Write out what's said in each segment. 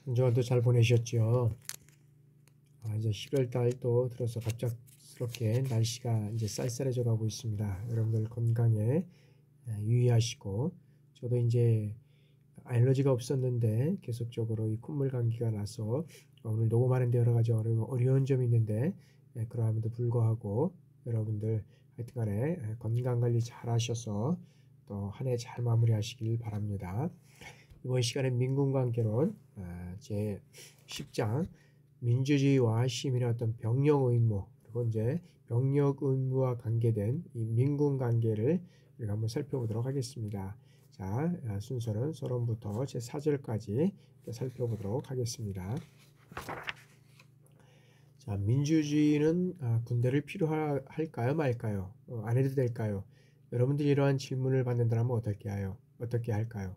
한 주간도 잘 보내셨죠? 이제 12월 달 또 들어서 갑작스럽게 날씨가 이제 쌀쌀해져 가고 있습니다. 여러분들 건강에 유의하시고, 저도 이제 알러지가 없었는데 계속적으로 이 콧물 감기가 나서 오늘 녹음하는데 여러 가지 어려운 점이 있는데, 그러함에도 불구하고 여러분들 하여튼간에 건강 관리 잘 하셔서 또 한 해 잘 마무리하시길 바랍니다. 이번 시간에 민군관계론 제 10장 민주주의와 시민의 어떤 병력 의무, 그리고 이제 병력 의무와 관계된 이 민군관계를 우리가 한번 살펴보도록 하겠습니다. 자, 순서는 서론부터 제 4절까지 살펴보도록 하겠습니다. 자, 민주주의는 군대를 필요할까요, 말까요? 안 해도 될까요? 여러분들이 이러한 질문을 받는다면 어떻게 할까요?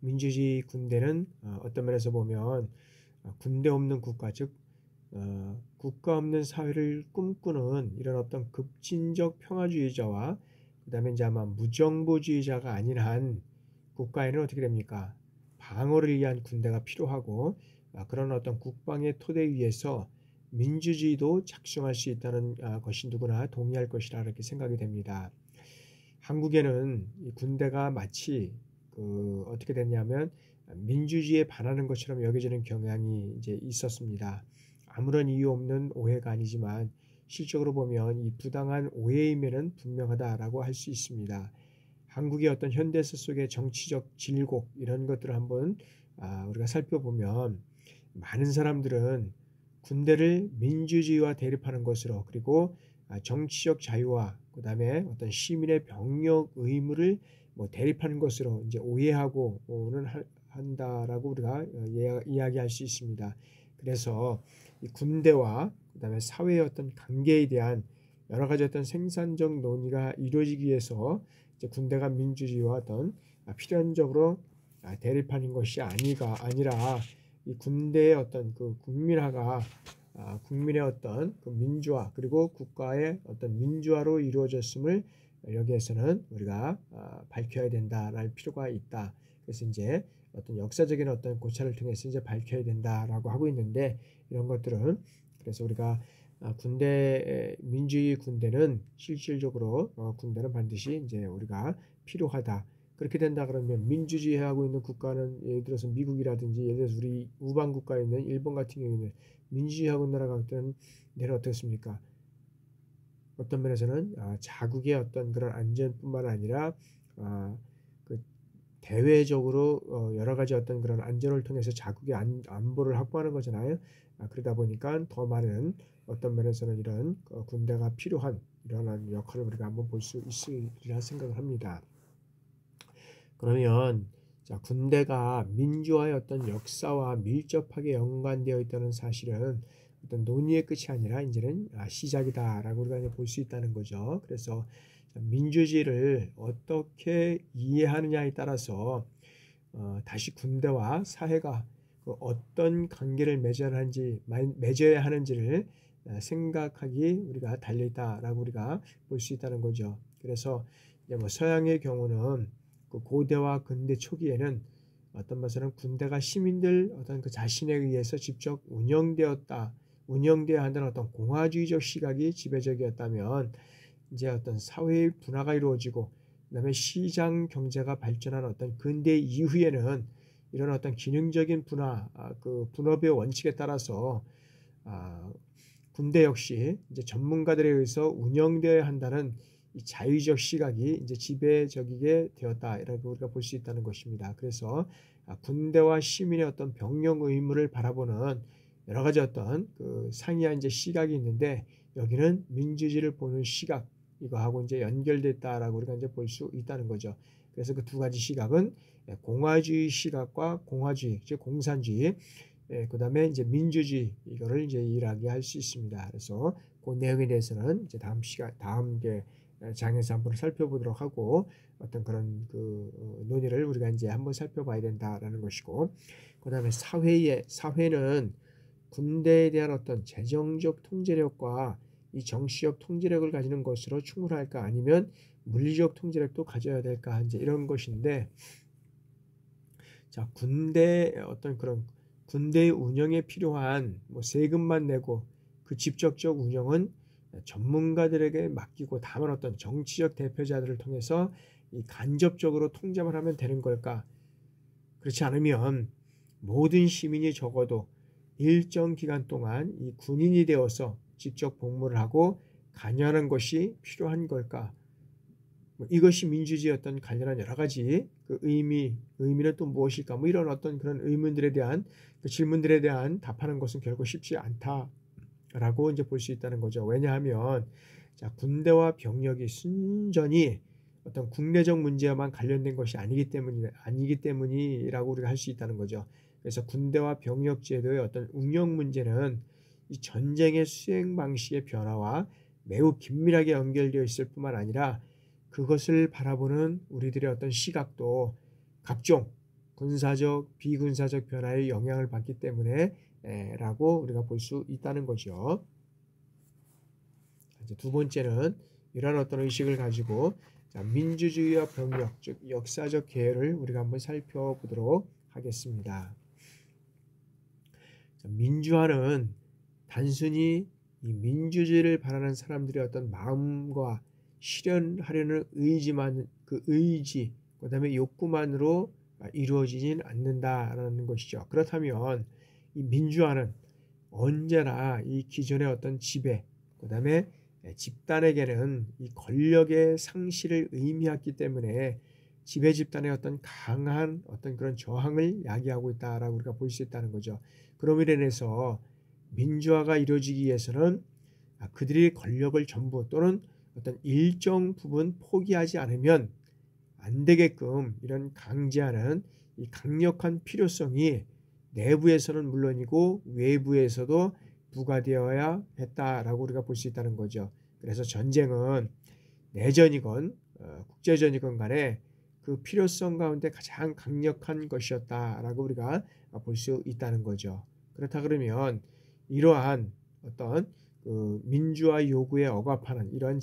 민주주의 군대는 어떤 면에서 보면 군대 없는 국가, 즉 국가 없는 사회를 꿈꾸는 이런 어떤 급진적 평화주의자와 그 다음에 이제 아마 무정부주의자가 아닌 한 국가에는 어떻게 됩니까? 방어를 위한 군대가 필요하고 그런 어떤 국방의 토대 위에서 민주주의도 작성할 수 있다는 것이 누구나 동의할 것이라 이렇게 생각이 됩니다. 한국에는 이 군대가 마치 어떻게 됐냐면 민주주의에 반하는 것처럼 여겨지는 경향이 이제 있었습니다. 아무런 이유 없는 오해가 아니지만 실적으로 보면 이 부당한 오해임에는 분명하다라고 할 수 있습니다. 한국의 어떤 현대사 속의 정치적 질곡 이런 것들을 한번 우리가 살펴보면 많은 사람들은 군대를 민주주의와 대립하는 것으로, 그리고 정치적 자유와 그 다음에 어떤 시민의 병력 의무를 대립하는 것으로 이제 오해하고는 한다라고 우리가 이야기할 수 있습니다. 그래서 이 군대와 그 다음에 사회의 어떤 관계에 대한 여러 가지 어떤 생산적 논의가 이루어지기 위해서 이제 군대가 민주주의와 어떤 필연적으로 대립하는 것이 아니라 이 군대의 어떤 그 국민화가 국민의 어떤 그 민주화, 그리고 국가의 어떤 민주화로 이루어졌음을 여기에서는 우리가 밝혀야 된다라는 필요가 있다. 그래서 이제 어떤 역사적인 어떤 고찰을 통해서 이제 밝혀야 된다라고 하고 있는데, 이런 것들은 그래서 우리가 민주주의 군대는 실질적으로 군대는 반드시 이제 우리가 필요하다. 그렇게 된다 그러면 민주주의 하고 있는 국가는 예를 들어서 미국이라든지 예를 들어서 우리 우방 국가에 있는 일본 같은 경우에는 민주주의 하고 있는 나라가 어떤 내는 어떻습니까? 어떤 면에서는 자국의 어떤 그런 안전뿐만 아니라 그 대외적으로 여러 가지 어떤 그런 안전을 통해서 자국의 안보를 확보하는 거잖아요. 그러다 보니까 더 많은 어떤 면에서는 이런 군대가 필요한 이러한 역할을 우리가 한번 볼 수 있으리라 생각을 합니다. 그러면 자, 군대가 민주화의 어떤 역사와 밀접하게 연관되어 있다는 사실은 어떤 논의의 끝이 아니라 이제는 시작이다라고 우리가 볼 수 있다는 거죠. 그래서 민주주의를 어떻게 이해하느냐에 따라서 다시 군대와 사회가 어떤 관계를 맺어야 하는지를 생각하기 우리가 달려있다라고 우리가 볼 수 있다는 거죠. 그래서 이제 서양의 경우는 그 고대와 근대 초기에는 어떤 것은 군대가 시민들 어떤 그 자신에 의해서 직접 운영되어야 한다는 어떤 공화주의적 시각이 지배적이었다면, 이제 어떤 사회의 분화가 이루어지고 그다음에 시장 경제가 발전한 어떤 근대 이후에는 이런 어떤 기능적인 그 분업의 원칙에 따라서 군대 역시 이제 전문가들에 의해서 운영되어야 한다는 이 자유적 시각이 이제 지배적이게 되었다라고 우리가 볼 수 있다는 것입니다. 그래서 군대와 시민의 어떤 병력 의무를 바라보는 여러 가지 어떤 그 상이한 이제 시각이 있는데, 여기는 민주주의를 보는 시각 이거하고 이제 연결됐다라고 우리가 이제 볼 수 있다는 거죠. 그래서 그 두 가지 시각은 공화주의 시각과 공화주의, 즉 공산주의, 그 다음에 이제 민주주의 이거를 이제 이야기할 수 있습니다. 그래서 그 내용에 대해서는 이제 다음 장에서 한번 살펴보도록 하고, 어떤 그런 그 논의를 우리가 이제 한번 살펴봐야 된다라는 것이고, 그 다음에 사회는 군대에 대한 어떤 재정적 통제력과 이 정치적 통제력을 가지는 것으로 충분할까, 아니면 물리적 통제력도 가져야 될까, 이제 이런 것인데, 자, 군대 어떤 그런 군대의 운영에 필요한 세금만 내고 그 직접적 운영은 전문가들에게 맡기고 다만 어떤 정치적 대표자들을 통해서 이 간접적으로 통제만 하면 되는 걸까? 그렇지 않으면 모든 시민이 적어도 일정 기간 동안 이 군인이 되어서 직접 복무를 하고 관여하는 것이 필요한 걸까? 이것이 민주주의의 어떤 관련한 여러 가지 그 의미는 또 무엇일까? 이런 어떤 그런 의문들에 대한 그 질문들에 대한 답하는 것은 결코 쉽지 않다라고 이제 볼 수 있다는 거죠. 왜냐하면 자, 군대와 병력이 순전히 어떤 국내적 문제와만 관련된 것이 아니기 때문이라고 우리가 할 수 있다는 거죠. 그래서 군대와 병력 제도의 어떤 운영 문제는 이 전쟁의 수행 방식의 변화와 매우 긴밀하게 연결되어 있을 뿐만 아니라 그것을 바라보는 우리들의 어떤 시각도 각종 군사적, 비군사적 변화에 영향을 받기 때문에 라고 우리가 볼 수 있다는 거죠. 이제 두 번째는 이러한 어떤 의식을 가지고 민주주의와 병력, 즉 역사적 계열을 우리가 한번 살펴보도록 하겠습니다. 민주화는 단순히 이 민주주의를 바라는 사람들의 어떤 마음과 실현하려는 의지, 그다음에 욕구만으로 이루어지진 않는다라는 것이죠. 그렇다면 이 민주화는 언제나 이 기존의 어떤 지배, 그다음에 집단에게는 이 권력의 상실을 의미했기 때문에 지배 집단의 어떤 강한 어떤 그런 저항을 야기하고 있다라고 우리가 볼 수 있다는 거죠. 그럼으로 인해서 민주화가 이루어지기 위해서는 그들이 권력을 전부 또는 어떤 일정 부분 포기하지 않으면 안 되게끔 이런 강제하는 이 강력한 필요성이 내부에서는 물론이고 외부에서도 부과되어야 했다라고 우리가 볼 수 있다는 거죠. 그래서 전쟁은 내전이건 국제전이건 간에 그 필요성 가운데 가장 강력한 것이었다라고 우리가 볼 수 있다는 거죠. 그렇다 그러면 이러한 어떤 그 민주화 요구에 억압하는 이러한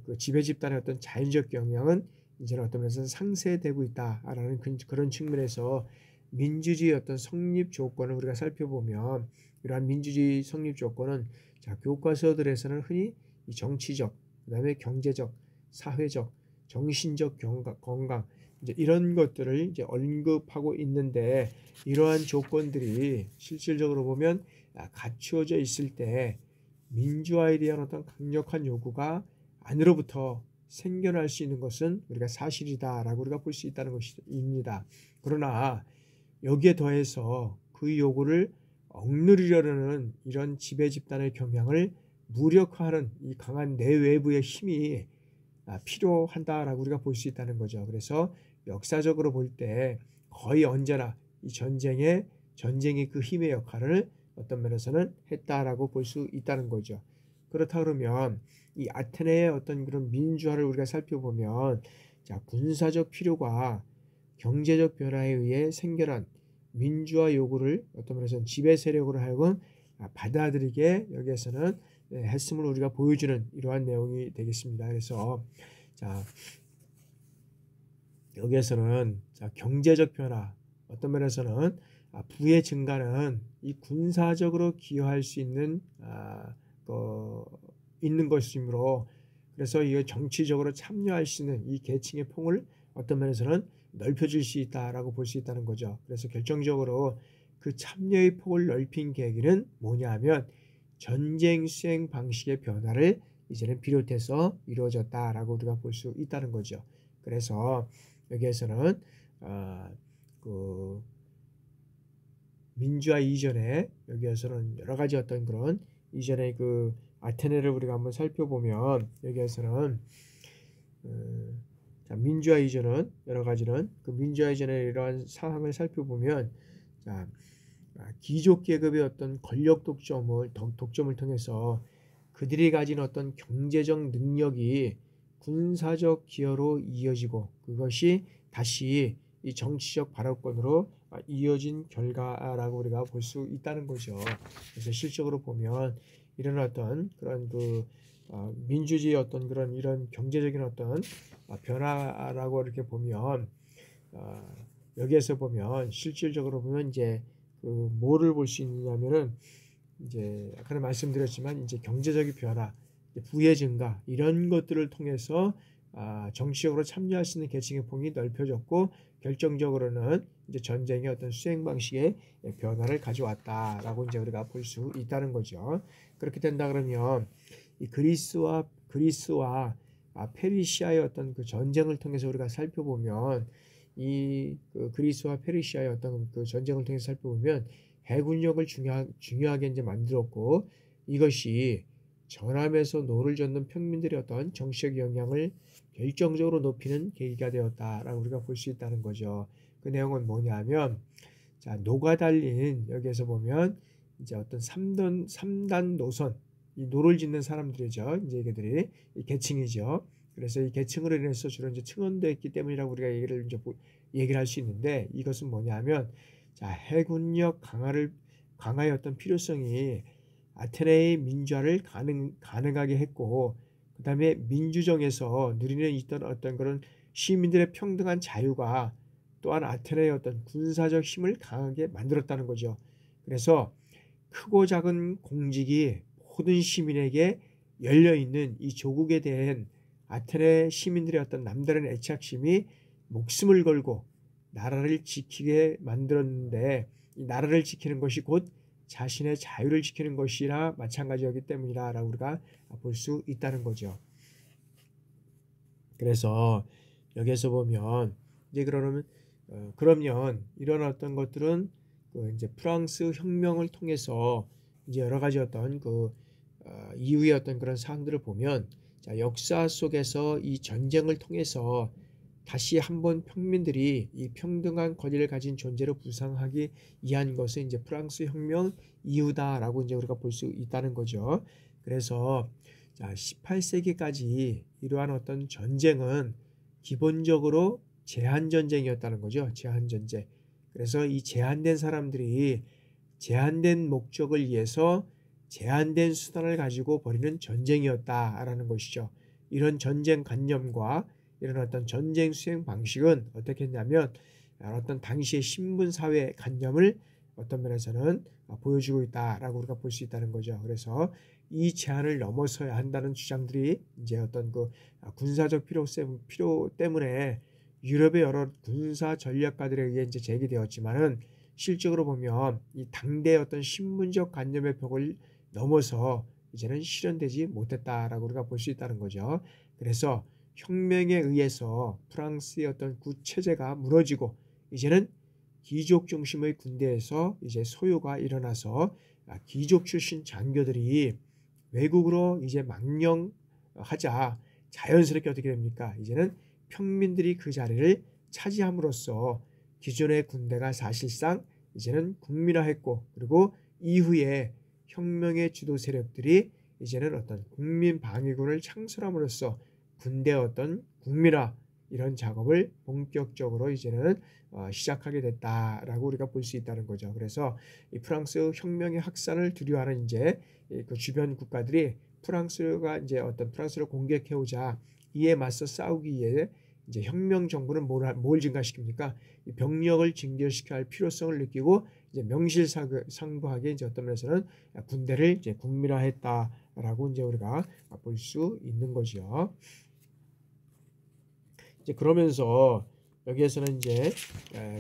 그 지배 집단의 어떤 자연적 경향은 이제는 어떤 면에서 상쇄되고 있다라는 그런 측면에서 민주주의 어떤 성립 조건을 우리가 살펴보면 이러한 민주주의 성립 조건은 자, 교과서들에서는 흔히 이 정치적, 그다음에 경제적, 사회적, 정신적 건강 이제 이런 것들을 이제 언급하고 있는데 이러한 조건들이 실질적으로 보면 갖추어져 있을 때 민주화에 대한 어떤 강력한 요구가 안으로부터 생겨날 수 있는 것은 우리가 사실이다라고 우리가 볼 수 있다는 것입니다. 그러나 여기에 더해서 그 요구를 억누르려는 이런 지배 집단의 경향을 무력화하는 이 강한 내외부의 힘이 필요한다라고 우리가 볼 수 있다는 거죠. 그래서 역사적으로 볼 때 거의 언제나 이 전쟁이 그 힘의 역할을 어떤 면에서는 했다라고 볼 수 있다는 거죠. 그렇다 그러면 이 아테네의 어떤 그런 민주화를 우리가 살펴보면 자, 군사적 필요가 경제적 변화에 의해 생겨난 민주화 요구를 어떤 면에서는 지배 세력으로 하여금 받아들이게 여기에서는 했음을 우리가 보여주는 이러한 내용이 되겠습니다. 그래서 자, 여기에서는 자, 경제적 변화 어떤 면에서는 부의 증가는 이 군사적으로 기여할 수 있는 있는 것이므로 그래서 이 정치적으로 참여할 수 있는 이 계층의 폭을 어떤 면에서는 넓혀줄 수 있다라고 볼 수 있다는 거죠. 그래서 결정적으로 그 참여의 폭을 넓힌 계기는 뭐냐 하면 전쟁 수행 방식의 변화를 이제는 비롯해서 이루어졌다라고 우리가 볼 수 있다는 거죠. 그래서 여기에서는 그 민주화 이전에 여기에서는 여러 가지 어떤 그런 이전의 그 아테네를 우리가 한번 살펴보면 여기에서는 자, 민주화 이전은 여러 가지는 그 민주화 이전의 이러한 상황을 살펴보면 자, 귀족 계급의 어떤 권력 독점을 통해서 그들이 가진 어떤 경제적 능력이 군사적 기여로 이어지고 그것이 다시 이 정치적 발언권으로 이어진 결과라고 우리가 볼 수 있다는 거죠. 그래서 실적으로 보면 이런 어떤 그런 그 민주주의 어떤 이런 경제적인 어떤 변화라고 이렇게 보면 여기에서 보면 실질적으로 보면 이제 그 뭐를 볼 수 있느냐면은 이제 아까도 말씀드렸지만 이제 경제적인 변화, 부의 증가 이런 것들을 통해서 정치적으로 참여할 수 있는 계층의 폭이 넓혀졌고 결정적으로는 이제 전쟁의 어떤 수행 방식의 변화를 가져왔다라고 이제 우리가 볼 수 있다는 거죠. 그렇게 된다 그러면 이 그리스와 페르시아의 어떤 그 전쟁을 통해서 우리가 살펴보면 이 그리스와 페르시아의 어떤 그 전쟁을 통해서 살펴보면 해군력을 중요하게 이제 만들었고 이것이 전함에서 노를 젓는 평민들의 어떤 정치적 영향을 결정적으로 높이는 계기가 되었다라고 우리가 볼 수 있다는 거죠. 그 내용은 뭐냐면 자, 노가 달린 여기에서 보면 이제 어떤 3단 노선 이 노를 짓는 사람들이죠. 이제 이들이 이 계층이죠. 그래서 이 계층으로 인해서 주로 이제 층원됐기 때문이라고 우리가 얘기를 할 수 있는데 이것은 뭐냐면 자, 해군력 강화의 어떤 필요성이 아테네의 민주화를 가능하게 했고 그 다음에 민주정에서 누리는 있던 어떤 그런 시민들의 평등한 자유가 또한 아테네의 어떤 군사적 힘을 강하게 만들었다는 거죠. 그래서 크고 작은 공직이 모든 시민에게 열려있는 이 조국에 대한 아테네 시민들의 어떤 남다른 애착심이 목숨을 걸고 나라를 지키게 만들었는데 이 나라를 지키는 것이 곧 자신의 자유를 지키는 것이라 마찬가지였기 때문이라고 우리가 볼 수 있다는 거죠. 그래서 여기에서 보면 이제 그러면 이런 어떤 것들은 그 이제 프랑스 혁명을 통해서 이제 여러 가지 어떤 이후의 어떤 그런 사항들을 보면 자, 역사 속에서 이 전쟁을 통해서 다시 한번 평민들이 이 평등한 권리를 가진 존재로 부상하기 위한 것은 이제 프랑스 혁명 이후다라고 이제 우리가 볼 수 있다는 거죠. 그래서 자, 18세기까지 이러한 어떤 전쟁은 기본적으로 제한 전쟁이었다는 거죠. 제한 전쟁. 그래서 이 제한된 사람들이 제한된 목적을 위해서 제한된 수단을 가지고 벌이는 전쟁이었다라는 것이죠. 이런 전쟁 관념과 이런 어떤 전쟁 수행 방식은 어떻게 했냐면 어떤 당시의 신분사회 관념을 어떤 면에서는 보여주고 있다라고 우리가 볼 수 있다는 거죠. 그래서 이 제한을 넘어서야 한다는 주장들이 이제 어떤 그 군사적 필요 때문에 유럽의 여러 군사 전략가들에 의해 이제 제기되었지만은 실적으로 보면 이 당대의 어떤 신분적 관념의 벽을 넘어서 이제는 실현되지 못했다라고 우리가 볼 수 있다는 거죠. 그래서 혁명에 의해서 프랑스의 어떤 구체제가 무너지고 이제는 귀족 중심의 군대에서 이제 소요가 일어나서 귀족 출신 장교들이 외국으로 이제 망령하자 자연스럽게 어떻게 됩니까? 이제는 평민들이 그 자리를 차지함으로써 기존의 군대가 사실상 이제는 국민화했고 그리고 이후에 혁명의 주도 세력들이 이제는 어떤 국민 방위군을 창설함으로써 군대의 어떤 국민화 이런 작업을 본격적으로 이제는 시작하게 됐다라고 우리가 볼 수 있다는 거죠. 그래서 이 프랑스 혁명의 확산을 두려워하는 이제 그 주변 국가들이 프랑스를 공격해오자 이에 맞서 싸우기 위해 이제 혁명 정부는 뭘 증가시킵니까? 이 병력을 증대시켜야 할 필요성을 느끼고 이제 명실상부하게 이제 어떤 면에서는 군대를 이제 국민화했다라고 이제 우리가 볼 수 있는 거죠. 이제 그러면서 여기에서는 이제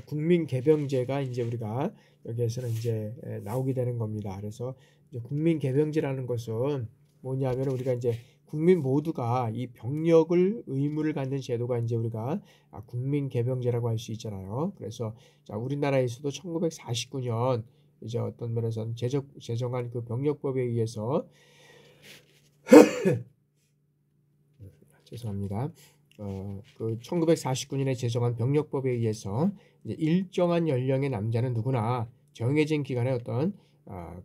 국민 개병제가 이제 우리가 여기에서는 이제 나오게 되는 겁니다. 그래서 이제 국민 개병제라는 것은 뭐냐면 우리가 이제 국민 모두가 이 병력을 의무를 갖는 제도가 이제 우리가 국민 개병제라고 할 수 있잖아요. 그래서 자, 우리나라에서도 1949년 이제 어떤 면에서는 제정한 그 병력법에 의해서 죄송합니다. 그 1949년에 제정한 병력법에 의해서 이제 일정한 연령의 남자는 누구나 정해진 기간에 어떤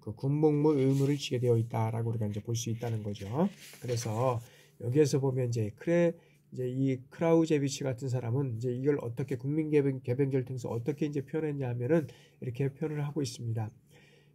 그 군복무 의무를 지게 되어 있다라고 우리가 이제 볼 수 있다는 거죠. 그래서 여기에서 보면 이제 이 크라우제비치 같은 사람은 이제 이걸 어떻게 국민개병제를 통해서 어떻게 이제 표현했냐 하면은 이렇게 표현을 하고 있습니다.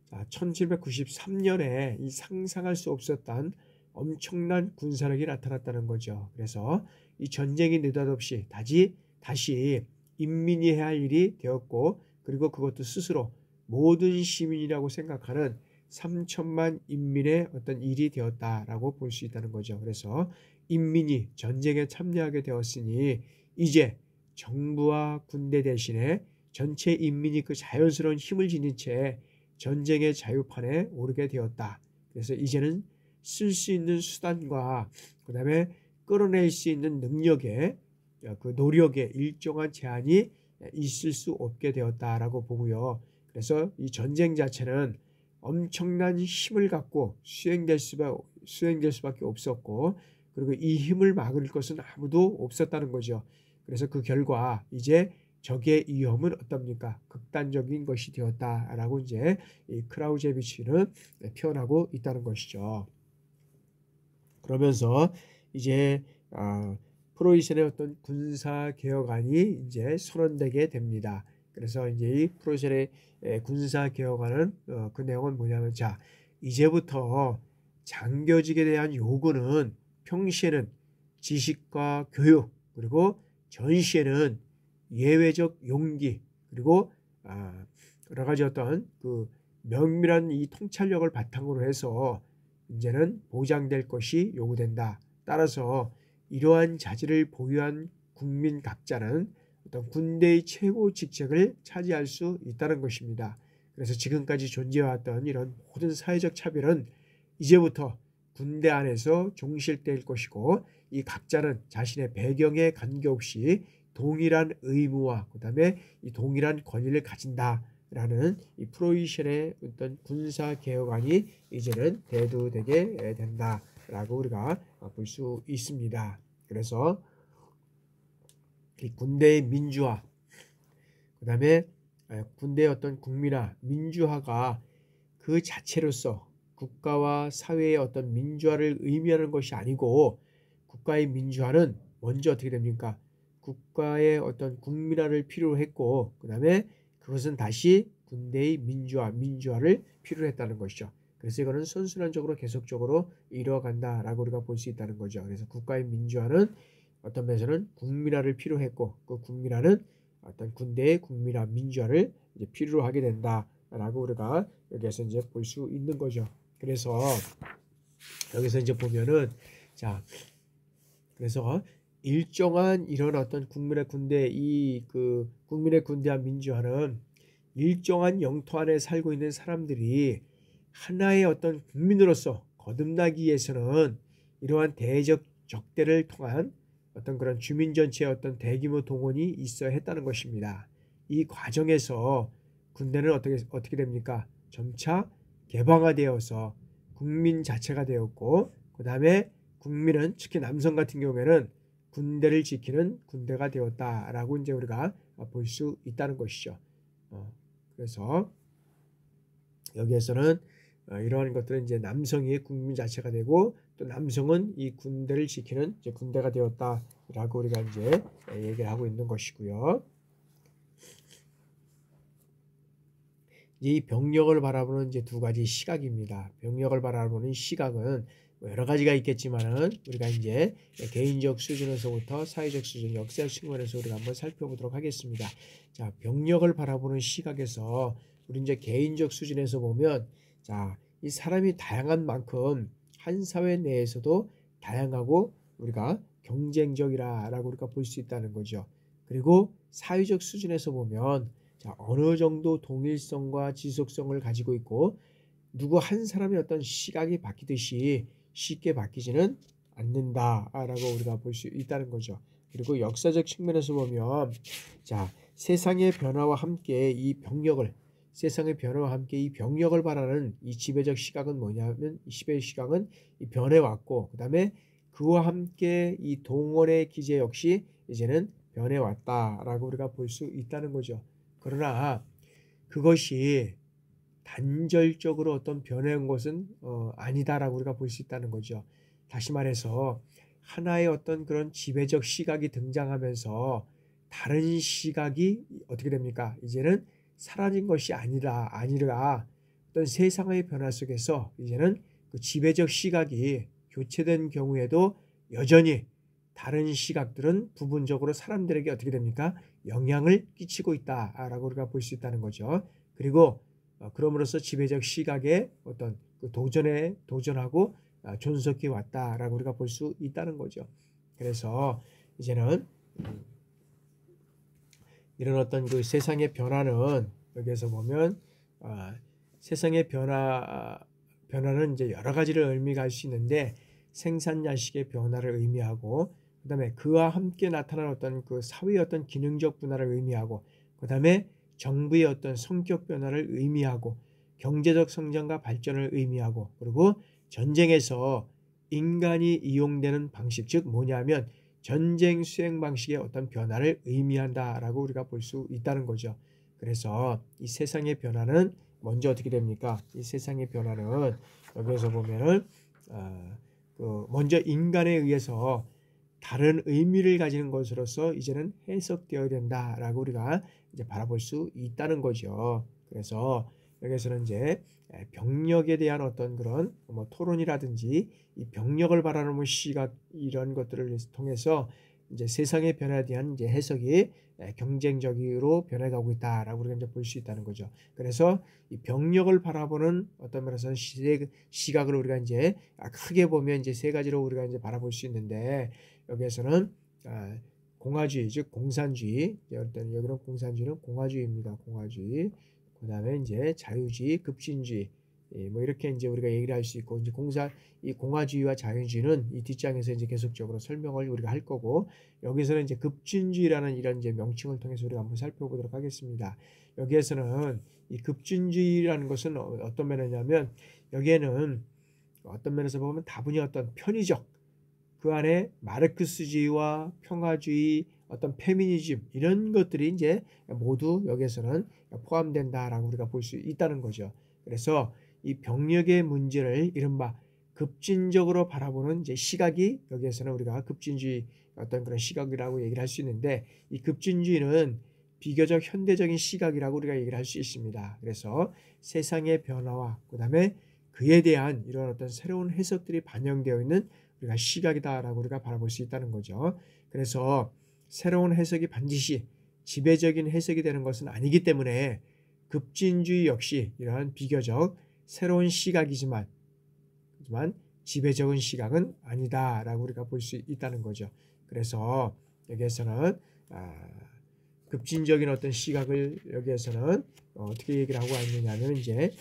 자, 1793년에 이 상상할 수 없었던 엄청난 군사력이 나타났다는 거죠. 그래서 이 전쟁이 느닷없이 다시 인민이 해야 할 일이 되었고, 그리고 그것도 스스로 모든 시민이라고 생각하는 3천만 인민의 어떤 일이 되었다라고 볼 수 있다는 거죠. 그래서 인민이 전쟁에 참여하게 되었으니 이제 정부와 군대 대신에 전체 인민이 그 자연스러운 힘을 지닌 채 전쟁의 자유판에 오르게 되었다. 그래서 이제는 쓸 수 있는 수단과 그 다음에 끌어낼 수 있는 능력에 그 노력에 일정한 제한이 있을 수 없게 되었다라고 보고요. 그래서 이 전쟁 자체는 엄청난 힘을 갖고 수행될 수밖에 없었고, 그리고 이 힘을 막을 것은 아무도 없었다는 거죠. 그래서 그 결과 이제 적의 위험은 어떻습니까? 극단적인 것이 되었다라고 이제 이 크라우제비치는 표현하고 있다는 것이죠. 그러면서 이제 프로이센의 어떤 군사 개혁안이 이제 선언되게 됩니다. 그래서 이제 이 프로이센의 군사 개혁안은 그 내용은 뭐냐면, 자, 이제부터 장교직에 대한 요구는 평시에는 지식과 교육, 그리고 전시에는 예외적 용기, 그리고 여러 가지 어떤 그 면밀한 이 통찰력을 바탕으로 해서 이제는 보장될 것이 요구된다. 따라서 이러한 자질을 보유한 국민 각자는 어떤 군대의 최고 직책을 차지할 수 있다는 것입니다. 그래서 지금까지 존재해왔던 이런 모든 사회적 차별은 이제부터 군대 안에서 종실될 것이고, 이 각자는 자신의 배경에 관계없이 동일한 의무와 그 다음에 이 동일한 권리를 가진다라는 이 프로이센의 어떤 군사 개혁안이 이제는 대두되게 된다라고 우리가 볼 수 있습니다. 그래서 이 군대의 민주화, 그 다음에 군대의 어떤 국민화, 민주화가 그 자체로서 국가와 사회의 어떤 민주화를 의미하는 것이 아니고, 국가의 민주화는 먼저 어떻게 됩니까? 국가의 어떤 국민화를 필요로 했고, 그 다음에 그것은 다시 군대의 민주화를 필요로 했다는 것이죠. 그래서 이거는 선순환적으로 계속적으로 이루어간다라고 우리가 볼 수 있다는 거죠. 그래서 국가의 민주화는 어떤 면에서는 국민화를 필요했고, 그 국민화는 어떤 군대의 국민화, 민주화를 이제 필요로 하게 된다라고 우리가 여기에서 이제 볼 수 있는 거죠. 그래서 여기서 이제 보면은, 자, 그래서 일정한 이런 어떤 국민의 군대, 그 국민의 군대와 민주화는 일정한 영토 안에 살고 있는 사람들이 하나의 어떤 국민으로서 거듭나기 위해서는 이러한 대적 적대를 통한 어떤 그런 주민 전체의 어떤 대규모 동원이 있어야 했다는 것입니다. 이 과정에서 군대는 어떻게 됩니까? 점차 개방화되어서 국민 자체가 되었고, 그 다음에 국민은, 특히 남성 같은 경우에는 군대를 지키는 군대가 되었다라고 이제 우리가 볼 수 있다는 것이죠. 그래서 여기에서는 이러한 것들은 이제 남성이 국민 자체가 되고, 또 남성은 이 군대를 지키는 이제 군대가 되었다라고 우리가 이제 얘기를 하고 있는 것이고요. 이 병력을 바라보는 이제 두 가지 시각입니다. 병력을 바라보는 시각은 여러 가지가 있겠지만은 우리가 이제 개인적 수준에서부터 사회적 수준, 역사적 측면에서 우리가 한번 살펴보도록 하겠습니다. 자, 병력을 바라보는 시각에서 우리 이제 개인적 수준에서 보면, 자, 이 사람이 다양한 만큼 한 사회 내에서도 다양하고 우리가 경쟁적이라고 우리가 볼 수 있다는 거죠. 그리고 사회적 수준에서 보면, 자, 어느 정도 동일성과 지속성을 가지고 있고, 누구 한 사람의 어떤 시각이 바뀌듯이 쉽게 바뀌지는 않는다라고 우리가 볼 수 있다는 거죠. 그리고 역사적 측면에서 보면, 자, 세상의 변화와 함께 이 병력을 바라는 이 지배적 시각은 뭐냐면, 이 지배적 시각은 이 변해왔고, 그 다음에 그와 함께 이 동원의 기제 역시 이제는 변해왔다라고 우리가 볼 수 있다는 거죠. 그러나 그것이 단절적으로 어떤 변해온 것은 아니다라고 우리가 볼 수 있다는 거죠. 다시 말해서 하나의 어떤 그런 지배적 시각이 등장하면서 다른 시각이 어떻게 됩니까? 이제는 사라진 것이 아니라 어떤 세상의 변화 속에서 이제는 그 지배적 시각이 교체된 경우에도 여전히 다른 시각들은 부분적으로 사람들에게 어떻게 됩니까? 영향을 끼치고 있다라고 우리가 볼 수 있다는 거죠. 그리고 그럼으로써 지배적 시각에 어떤 그 도전에 도전하고 존속해 왔다라고 우리가 볼 수 있다는 거죠. 그래서 이제는 이런 어떤 그 세상의 변화는 여기에서 보면 세상의 변화는 이제 여러 가지를 의미가 할 수 있는데 생산 양식의 변화를 의미하고 그다음에 그와 함께 나타나는 어떤 그 사회의 어떤 기능적 변화를 의미하고 그다음에 정부의 어떤 성격 변화를 의미하고 경제적 성장과 발전을 의미하고 그리고 전쟁에서 인간이 이용되는 방식 즉 뭐냐면 전쟁 수행 방식의 어떤 변화를 의미한다라고 우리가 볼 수 있다는 거죠. 그래서 이 세상의 변화는 먼저 어떻게 됩니까? 이 세상의 변화는 여기에서 보면은 먼저 인간에 의해서 다른 의미를 가지는 것으로서 이제는 해석되어야 된다라고 우리가 이제 바라볼 수 있다는 거죠. 그래서 여기서는 이제 병력에 대한 어떤 그런 뭐 토론이라든지 이 병력을 바라보는 시각 이런 것들을 통해서 이제 세상의 변화에 대한 이제 해석이 경쟁적으로 변해가고 있다라고 우리가 이제 볼 수 있다는 거죠. 그래서 이 병력을 바라보는 어떤 면에서는 시각을 우리가 이제 크게 보면 이제 세 가지로 우리가 이제 바라볼 수 있는데 여기에서는 공화주의 즉 공산주의 여기는 공산주의는 공화주의입니다. 공화주의 그다음에 이제 자유주의, 급진주의 뭐 이렇게 이제 우리가 얘기를 할 수 있고 이제 이 공화주의와 자유주의는 이 뒷장에서 이제 계속적으로 설명을 우리가 할 거고 여기서는 이제 급진주의라는 이런 이제 명칭을 통해서 우리가 한번 살펴보도록 하겠습니다. 여기에서는 이 급진주의라는 것은 어떤 면이냐면 여기에는 어떤 면에서 보면 다분히 어떤 편의적 그 안에 마르크스주의와 평화주의 어떤 페미니즘 이런 것들이 이제 모두 여기에서는 포함된다라고 우리가 볼 수 있다는 거죠. 그래서 이 병력의 문제를 이른바 급진적으로 바라보는 이제 시각이 여기에서는 우리가 급진주의 어떤 그런 시각이라고 얘기를 할 수 있는데 이 급진주의는 비교적 현대적인 시각이라고 우리가 얘기를 할 수 있습니다. 그래서 세상의 변화와 그다음에 그에 대한 이런 어떤 새로운 해석들이 반영되어 있는 우리가 시각이다라고 우리가 바라볼 수 있다는 거죠. 그래서 새로운 해석이 반드시 지배적인 해석이 되는 것은 아니기 때문에 급진주의 역시 이러한 비교적 새로운 시각이지만 지배적인 시각은 아니다라고 우리가 볼 수 있다는 거죠. 그래서 여기에서는 급진적인 어떤 시각을 여기에서는 어떻게 얘기를 하고 있느냐면 이제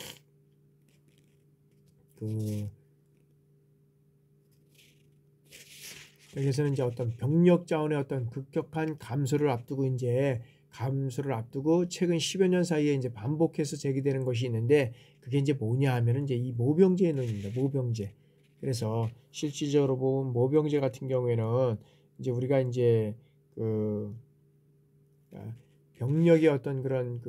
여기서는 이제 어떤 병력 자원의 어떤 급격한 감소를 앞두고 최근 10여 년 사이에 이제 반복해서 제기되는 것이 있는데 그게 이제 뭐냐 하면은 이제 이 모병제 논입니다. 모병제. 그래서 실질적으로 보면 모병제 같은 경우에는 이제 우리가 이제 병력의 어떤 그런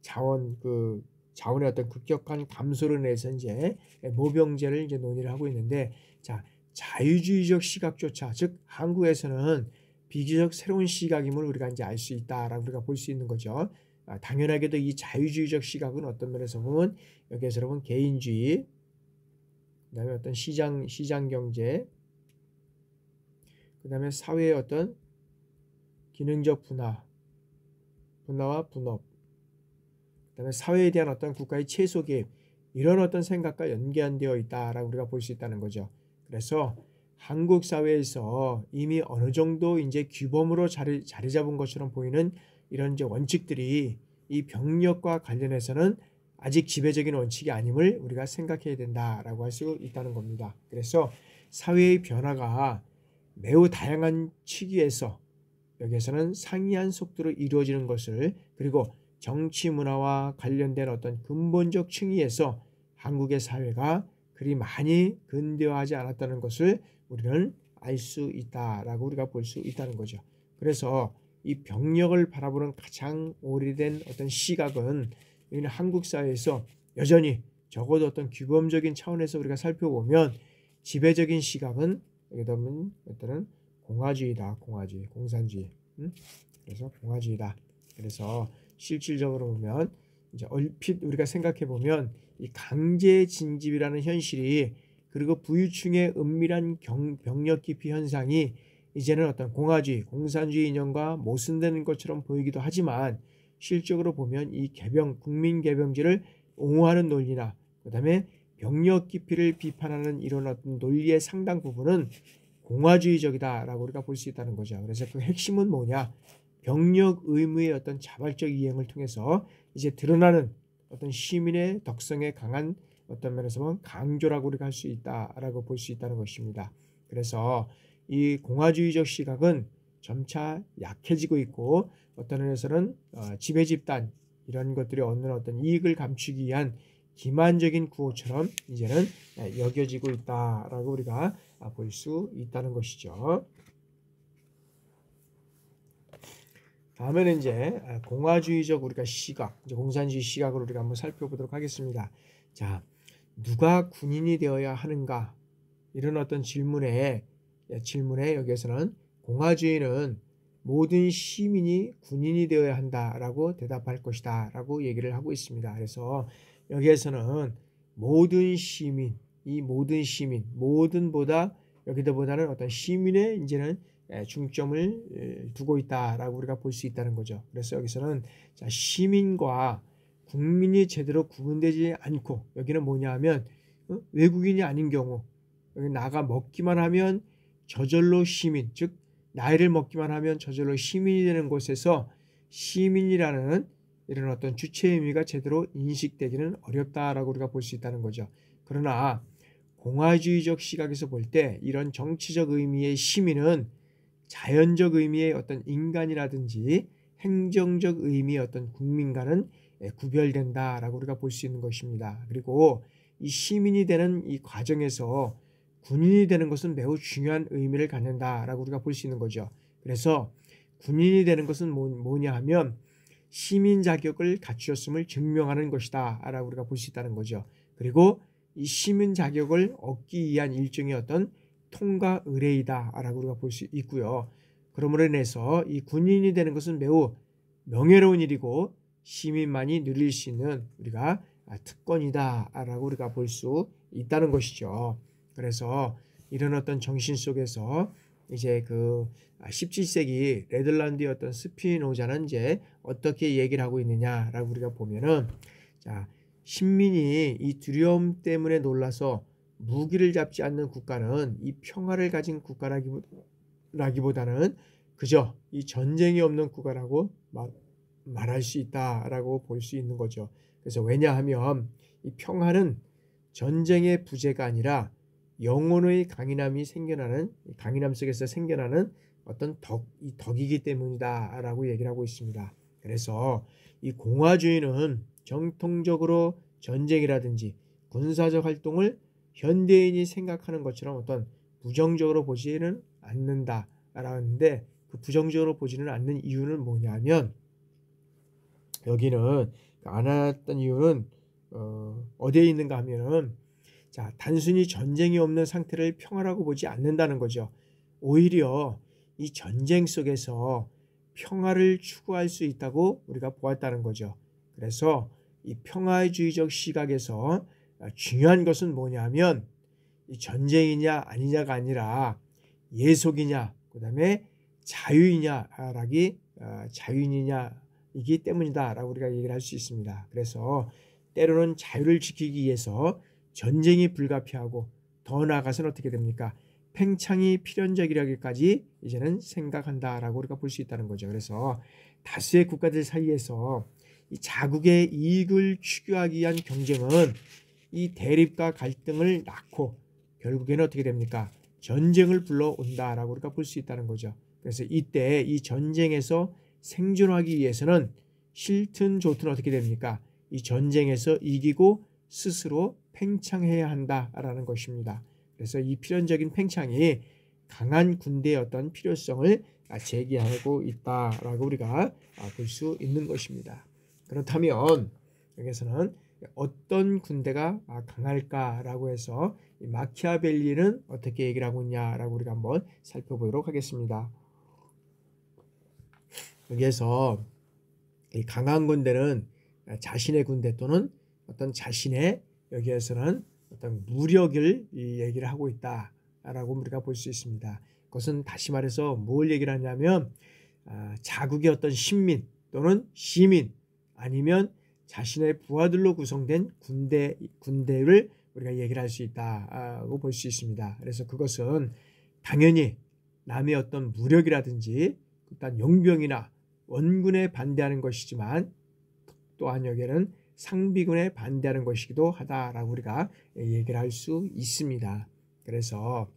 자원의 어떤 급격한 감소로 인해서 이제 모병제를 이제 논의를 하고 있는데 자. 자유주의적 시각조차 즉 한국에서는 비교적 새로운 시각임을 우리가 이제 알 수 있다라고 우리가 볼 수 있는 거죠. 당연하게도 이 자유주의적 시각은 어떤 면에서 보면 여기에서 보면 개인주의, 그다음에 어떤 시장 경제, 그다음에 사회의 어떤 기능적 분화와 분업, 그다음에 사회에 대한 어떤 국가의 최소 개입 이런 어떤 생각과 연관되어 있다라고 우리가 볼 수 있다는 거죠. 그래서 한국 사회에서 이미 어느 정도 이제 규범으로 자리 잡은 것처럼 보이는 이런 이제 원칙들이 이 병력과 관련해서는 아직 지배적인 원칙이 아님을 우리가 생각해야 된다라고 할 수 있다는 겁니다. 그래서 사회의 변화가 매우 다양한 측위에서 여기에서는 상이한 속도로 이루어지는 것을 그리고 정치 문화와 관련된 어떤 근본적 층위에서 한국의 사회가 그리 많이 근대화하지 않았다는 것을 우리는 알 수 있다라고 우리가 볼 수 있다는 거죠. 그래서 이 병력을 바라보는 가장 오래된 어떤 시각은 한국 사회에서 여전히 적어도 어떤 규범적인 차원에서 우리가 살펴보면 지배적인 시각은 여기다 보면 어떤 공화주의다. 공산주의. 그래서 공화주의다. 그래서 실질적으로 보면 이제 얼핏 우리가 생각해 보면 이 강제 진집이라는 현실이 그리고 부유층의 은밀한 병력 기피 현상이 이제는 어떤 공화주의, 공산주의 이념과 모순되는 것처럼 보이기도 하지만 실적으로 보면 이 국민 개병제를 옹호하는 논리나 그다음에 병력 기피를 비판하는 이런 어떤 논리의 상당 부분은 공화주의적이다라고 우리가 볼 수 있다는 거죠. 그래서 그 핵심은 뭐냐? 병력 의무의 어떤 자발적 이행을 통해서 이제 드러나는 어떤 시민의 덕성에 강한 어떤 면에서 보면 강조라고 우리가 할 수 있다라고 볼 수 있다는 것입니다. 그래서 이 공화주의적 시각은 점차 약해지고 있고 어떤 면에서는 지배 집단 이런 것들이 얻는 어떤 이익을 감추기 위한 기만적인 구호처럼 이제는 여겨지고 있다라고 우리가 볼 수 있다는 것이죠. 다음에는 이제 공화주의적 우리가 시각, 이제 공산주의 시각을 우리가 한번 살펴보도록 하겠습니다. 자, 누가 군인이 되어야 하는가? 이런 어떤 질문에 여기에서는 공화주의는 모든 시민이 군인이 되어야 한다라고 대답할 것이다 라고 얘기를 하고 있습니다. 그래서 여기에서는 모든 시민, 이 모든 시민, 모든보다 여기보다는 어떤 시민의 이제는 중점을 두고 있다라고 우리가 볼 수 있다는 거죠. 그래서 여기서는 자, 시민과 국민이 제대로 구분되지 않고 여기는 뭐냐 하면 외국인이 아닌 경우 여기 나가 먹기만 하면 저절로 시민, 즉 나이를 먹기만 하면 저절로 시민이 되는 곳에서 시민이라는 이런 어떤 주체 의미가 제대로 인식되기는 어렵다라고 우리가 볼 수 있다는 거죠. 그러나 공화주의적 시각에서 볼 때 이런 정치적 의미의 시민은 자연적 의미의 어떤 인간이라든지 행정적 의미의 어떤 국민과는 구별된다라고 우리가 볼 수 있는 것입니다. 그리고 이 시민이 되는 이 과정에서 군인이 되는 것은 매우 중요한 의미를 갖는다라고 우리가 볼 수 있는 거죠. 그래서 군인이 되는 것은 뭐냐 하면 시민 자격을 갖추었음을 증명하는 것이다 라고 우리가 볼 수 있다는 거죠. 그리고 이 시민 자격을 얻기 위한 일종의 어떤 통과 의례이다 라고 우리가 볼 수 있고요. 그러므로 인해서 이 군인이 되는 것은 매우 명예로운 일이고 시민만이 누릴 수 있는 우리가 특권이다 라고 우리가 볼 수 있다는 것이죠. 그래서 이런 어떤 정신 속에서 이제 그 17세기 네덜란드의 어떤 스피노자는 이제 어떻게 얘기를 하고 있느냐라고 우리가 보면은 자, 신민이 이 두려움 때문에 놀라서 무기를 잡지 않는 국가는 이 평화를 가진 국가라기보다는 그저 이 전쟁이 없는 국가라고 말할 수 있다라고 볼 수 있는 거죠. 그래서 왜냐하면 이 평화는 전쟁의 부재가 아니라 영혼의 강인함 속에서 생겨나는 어떤 덕이기 때문이다라고 얘기를 하고 있습니다. 그래서 이 공화주의는 정통적으로 전쟁이라든지 군사적 활동을 현대인이 생각하는 것처럼 어떤 부정적으로 보지는 않는다라는데 그 부정적으로 보지는 않는 이유는 뭐냐면 여기는 안 했던 이유는 어디에 있는가 하면은 자, 단순히 전쟁이 없는 상태를 평화라고 보지 않는다는 거죠. 오히려 이 전쟁 속에서 평화를 추구할 수 있다고 우리가 보았다는 거죠. 그래서 이 평화주의적 시각에서 중요한 것은 뭐냐면 이 전쟁이냐 아니냐가 아니라 예속이냐 그다음에 자유인이냐이기 때문이다라고 우리가 얘기를 할 수 있습니다. 그래서 때로는 자유를 지키기 위해서 전쟁이 불가피하고 더 나아가서는 어떻게 됩니까? 팽창이 필연적이라기까지 이제는 생각한다라고 우리가 볼 수 있다는 거죠. 그래서 다수의 국가들 사이에서 이 자국의 이익을 추구하기 위한 경쟁은 이 대립과 갈등을 낳고 결국에는 어떻게 됩니까? 전쟁을 불러온다라고 우리가 볼 수 있다는 거죠. 그래서 이때 이 전쟁에서 생존하기 위해서는 싫든 좋든 어떻게 됩니까? 이 전쟁에서 이기고 스스로 팽창해야 한다라는 것입니다. 그래서 이 필연적인 팽창이 강한 군대의 어떤 필요성을 제기하고 있다라고 우리가 볼 수 있는 것입니다. 그렇다면 여기서는 어떤 군대가 강할까라고 해서 마키아벨리는 어떻게 얘기를 하고 있냐라고 우리가 한번 살펴보도록 하겠습니다. 여기에서 이 강한 군대는 자신의 군대 또는 어떤 자신의 여기에서는 어떤 무력을 얘기를 하고 있다라고 우리가 볼 수 있습니다. 그것은 다시 말해서 뭘 얘기를 하냐면 자국의 어떤 신민 또는 시민 아니면 자신의 부하들로 구성된 군대를 우리가 얘기를 할 수 있다고 볼 수 있습니다. 그래서 그것은 당연히 남의 어떤 무력이라든지 일단 용병이나 원군에 반대하는 것이지만 또한 여기에는 상비군에 반대하는 것이기도 하다라고 우리가 얘기를 할 수 있습니다. 그래서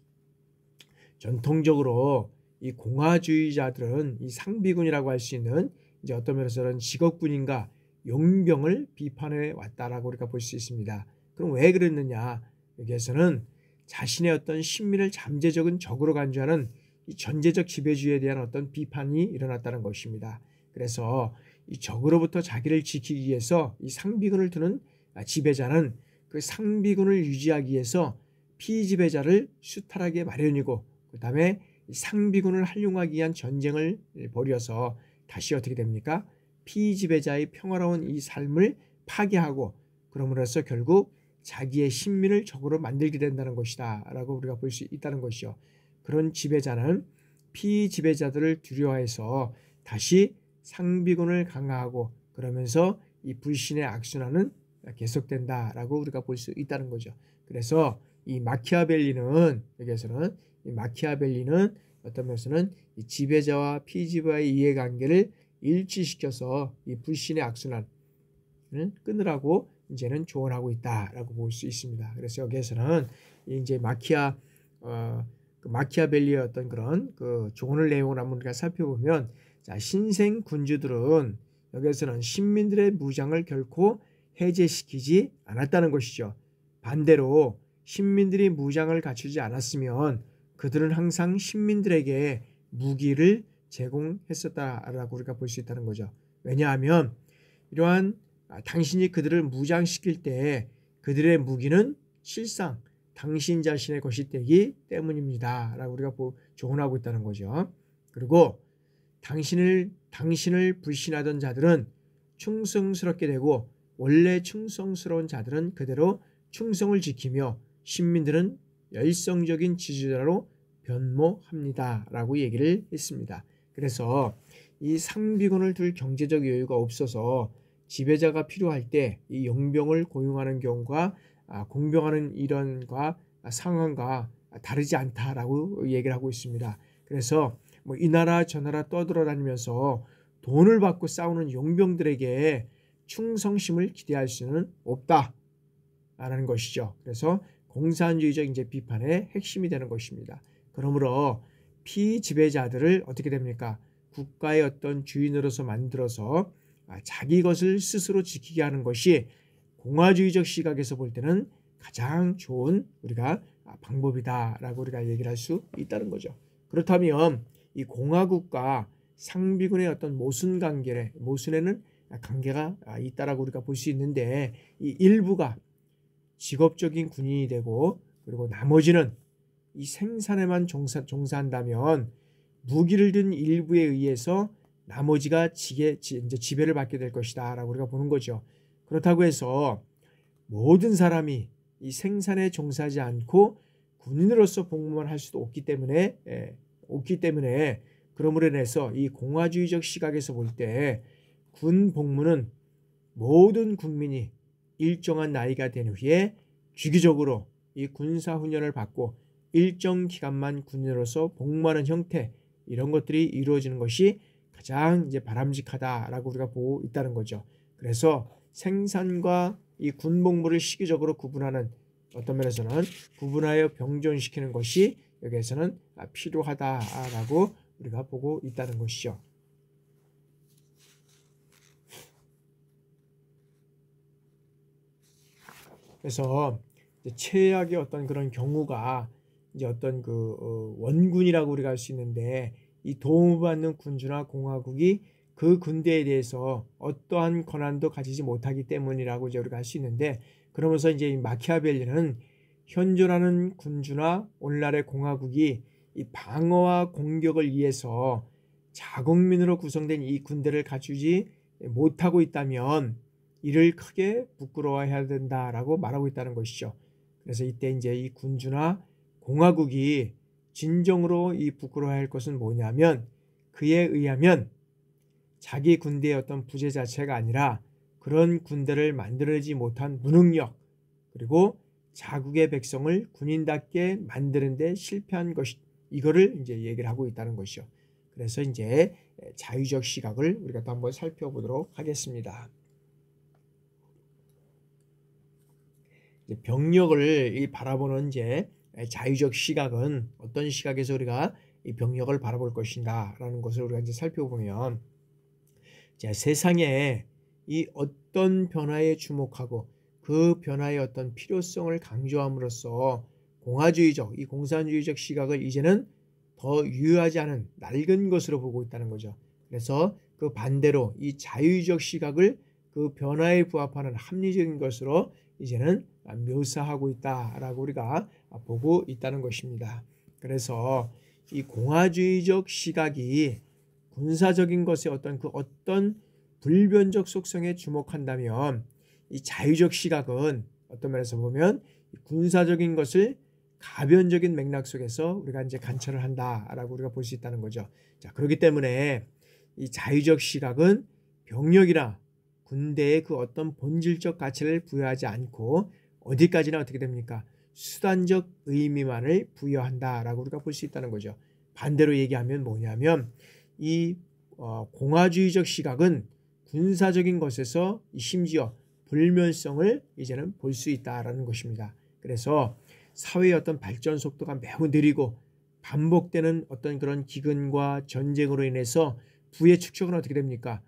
전통적으로 이 공화주의자들은 이 상비군이라고 할 수 있는 이제 어떤 면에서는 직업군인과 용병을 비판해 왔다라고 우리가 볼 수 있습니다. 그럼 왜 그랬느냐? 여기에서는 자신의 어떤 신민을 잠재적인 적으로 간주하는 이 전제적 지배주의에 대한 어떤 비판이 일어났다는 것입니다. 그래서 이 적으로부터 자기를 지키기 위해서 이 상비군을 두는 지배자는 그 상비군을 유지하기 위해서 피지배자를 수탈하게 마련이고 그 다음에 상비군을 활용하기 위한 전쟁을 벌여서 다시 어떻게 됩니까? 피지배자의 평화로운 이 삶을 파괴하고 그러므로써 결국 자기의 신민을 적으로 만들게 된다는 것이다 라고 우리가 볼 수 있다는 것이죠. 그런 지배자는 피지배자들을 두려워해서 다시 상비군을 강화하고 그러면서 이 불신의 악순환은 계속된다라고 우리가 볼 수 있다는 거죠. 그래서 이 마키아벨리는 여기에서는 이 마키아벨리는 어떤 면에서는 이 지배자와 피지배의 이해관계를 일치시켜서 이 불신의 악순환을 끊으라고 이제는 조언하고 있다라고 볼 수 있습니다. 그래서 여기에서는 이제 마키아벨리의 어떤 그런 그 조언을 내용을 한번 우리가 살펴보면 자, 신생 군주들은 여기에서는 신민들의 무장을 결코 해제시키지 않았다는 것이죠. 반대로 신민들이 무장을 갖추지 않았으면 그들은 항상 신민들에게 무기를 제공했었다라고 우리가 볼 수 있다는 거죠. 왜냐하면 이러한 당신이 그들을 무장시킬 때 그들의 무기는 실상 당신 자신의 것이 되기 때문입니다 라고 우리가 조언하고 있다는 거죠. 그리고 당신을 불신하던 자들은 충성스럽게 되고 원래 충성스러운 자들은 그대로 충성을 지키며 신민들은 열성적인 지지자로 변모합니다 라고 얘기를 했습니다. 그래서 이 상비군을 둘 경제적 여유가 없어서 지배자가 필요할 때 이 용병을 고용하는 경우가 공병하는 일원과 상황과 다르지 않다라고 얘기를 하고 있습니다. 그래서 뭐 이 나라 저 나라 떠돌아다니면서 돈을 받고 싸우는 용병들에게 충성심을 기대할 수는 없다라는 것이죠. 그래서 공산주의적 이제 비판의 핵심이 되는 것입니다. 그러므로 피지배자들을 어떻게 됩니까? 국가의 어떤 주인으로서 만들어서 자기 것을 스스로 지키게 하는 것이 공화주의적 시각에서 볼 때는 가장 좋은 우리가 방법이다라고 우리가 얘기를 할 수 있다는 거죠. 그렇다면 이 공화국과 상비군의 어떤 모순에는 관계가 있다라고 우리가 볼 수 있는데 이 일부가 직업적인 군인이 되고 그리고 나머지는 이 생산에만 종사한다면 무기를 든 일부에 의해서 나머지가 이제 지배를 받게 될 것이다 라고 우리가 보는 거죠. 그렇다고 해서 모든 사람이 이 생산에 종사하지 않고 군인으로서 복무만 할 수도 없기 때문에 그러므로 인해서 이 공화주의적 시각에서 볼 때 군 복무는 모든 국민이 일정한 나이가 된 후에 주기적으로 이 군사훈련을 받고 일정 기간만 군인으로서 복무하는 형태 이런 것들이 이루어지는 것이 가장 이제 바람직하다라고 우리가 보고 있다는 거죠. 그래서 생산과 이 군복무를 시기적으로 구분하는 어떤 면에서는 구분하여 병존시키는 것이 여기에서는 필요하다라고 우리가 보고 있다는 것이죠. 그래서 최악의 어떤 그런 경우가 이제 어떤 원군이라고 우리가 할 수 있는데 이 도움을 받는 군주나 공화국이 그 군대에 대해서 어떠한 권한도 가지지 못하기 때문이라고 이제 우리가 할 수 있는데 그러면서 이제 이 마키아벨리는 현존하는 군주나 오늘날의 공화국이 이 방어와 공격을 위해서 자국민으로 구성된 이 군대를 갖추지 못하고 있다면 이를 크게 부끄러워해야 된다라고 말하고 있다는 것이죠. 그래서 이때 이제 이 군주나 공화국이 진정으로 이 부끄러워할 것은 뭐냐면 그에 의하면 자기 군대의 어떤 부재 자체가 아니라 그런 군대를 만들어내지 못한 무능력 그리고 자국의 백성을 군인답게 만드는 데 실패한 것 이거를 이제 얘기를 하고 있다는 것이죠. 그래서 이제 자유적 시각을 우리가 또 한번 살펴보도록 하겠습니다. 병력을 바라보는 이제 자유적 시각은 어떤 시각에서 우리가 이 병력을 바라볼 것인가라는 것을 우리가 이제 살펴보면 세상에 이 어떤 변화에 주목하고 그 변화의 어떤 필요성을 강조함으로써 공화주의적, 이 공산주의적 시각을 이제는 더 유효하지 않은 낡은 것으로 보고 있다는 거죠. 그래서 그 반대로 이 자유적 시각을 그 변화에 부합하는 합리적인 것으로 이제는 묘사하고 있다라고 우리가 보고 있다는 것입니다. 그래서 이 공화주의적 시각이 군사적인 것의 어떤 불변적 속성에 주목한다면 이 자유적 시각은 어떤 면에서 보면 군사적인 것을 가변적인 맥락 속에서 우리가 이제 관찰을 한다라고 우리가 볼 수 있다는 거죠. 자, 그렇기 때문에 이 자유적 시각은 병력이나 군대의 그 어떤 본질적 가치를 부여하지 않고 어디까지나 어떻게 됩니까? 수단적 의미만을 부여한다라고 우리가 볼 수 있다는 거죠. 반대로 얘기하면 뭐냐면 이 공화주의적 시각은 군사적인 것에서 심지어 불면성을 이제는 볼 수 있다라는 것입니다. 그래서 사회의 어떤 발전 속도가 매우 느리고 반복되는 어떤 그런 기근과 전쟁으로 인해서 부의 축적은 어떻게 됩니까?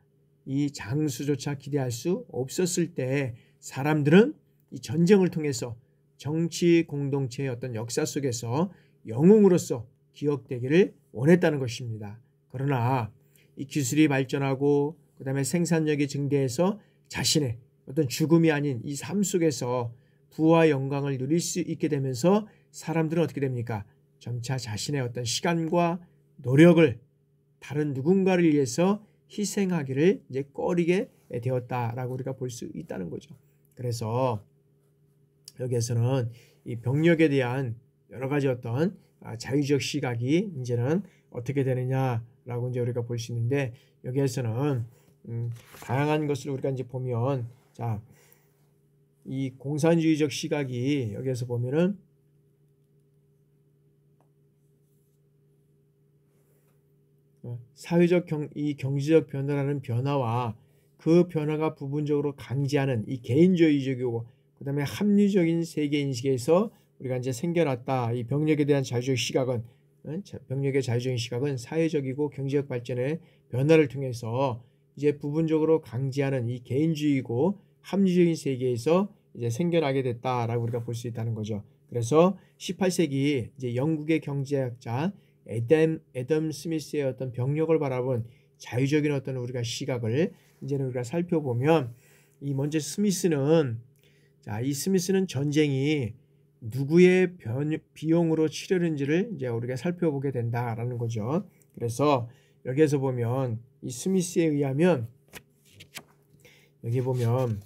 이 장수조차 기대할 수 없었을 때 사람들은 이 전쟁을 통해서 정치 공동체의 어떤 역사 속에서 영웅으로서 기억되기를 원했다는 것입니다. 그러나 이 기술이 발전하고 그 다음에 생산력이 증대해서 자신의 어떤 죽음이 아닌 이 삶 속에서 부와 영광을 누릴 수 있게 되면서 사람들은 어떻게 됩니까? 점차 자신의 어떤 시간과 노력을 다른 누군가를 위해서 희생하기를 이제 꺼리게 되었다라고 우리가 볼 수 있다는 거죠. 그래서 여기에서는 이 병력에 대한 여러 가지 어떤 자유적 시각이 이제는 어떻게 되느냐라고 이제 우리가 볼 수 있는데 여기에서는 다양한 것을 우리가 이제 보면 자, 이 공산주의적 시각이 여기에서 보면은 사회적 이 경제적 변화라는 변화와 그 변화가 부분적으로 강제하는 이 개인주의적이고 그 다음에 합리적인 세계 인식에서 우리가 이제 생겨났다. 이 병력에 대한 자유적 시각은 병력의 자유적인 시각은 사회적이고 경제적 발전의 변화를 통해서 이제 부분적으로 강제하는 이 개인주의고 합리적인 세계에서 이제 생겨나게 됐다라고 우리가 볼 수 있다는 거죠. 그래서 18세기 이제 영국의 경제학자 애덤 스미스의 어떤 병력을 바라본 자유적인 어떤 우리가 시각을 이제는 우리가 살펴보면 이 먼저 스미스는 이 스미스는 전쟁이 누구의 비용으로 치르는지를 이제 우리가 살펴보게 된다라는 거죠. 그래서 여기에서 보면 이 스미스에 의하면 여기 보면